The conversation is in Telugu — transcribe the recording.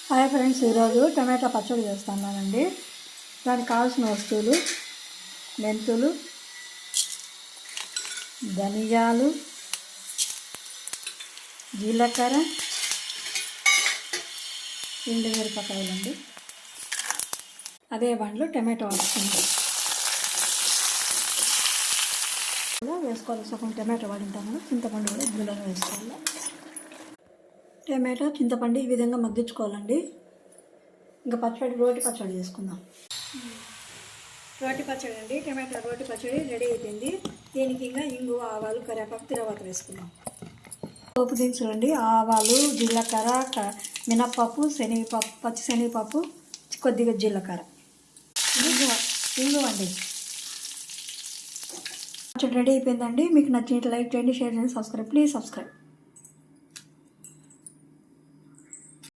హాయ్ ఫ్రెండ్స్, ఈరోజు టమాటా పచ్చడి చేస్తున్నానండి. దానికి కావాల్సిన వస్తువులు: మెంతులు, ధనియాలు, జీలకర్ర, ఎండుమిరపకాయలండి. అదే బండ్లో టమాటో వస్తుంది వేసుకోవాలి. సగం టమాటో వాడింటాము. చింతపండు కూడా ఇందులో వేసుకోవాలి. టమాటా, చింతపండు ఈ విధంగా మగ్గించుకోవాలండి. ఇంకా పచ్చడి, రోటి పచ్చడి చేసుకుందాం. రోటి పచ్చడి అండి, టమాటా రోటి పచ్చడి రెడీ అయిపోయింది. దీనికి ఇంకా ఇంగువ, ఆవాలు, కరివేపాకు, తిరగబాత వేసుకుందాం. పోపు దినుసులు అండి: ఆవాలు, జీలకర్ర, మినప్పప్పు, శనగపప్పు, పచ్చి శనగపప్పు, కొద్దిగా జీలకర్ర, ఇంగువ అండి. పచ్చడి రెడీ అయిపోయిందండి. మీకు నచ్చినట్టు లైక్ చేయండి, షేర్ చేయండి, సబ్స్క్రైబ్. Please subscribe.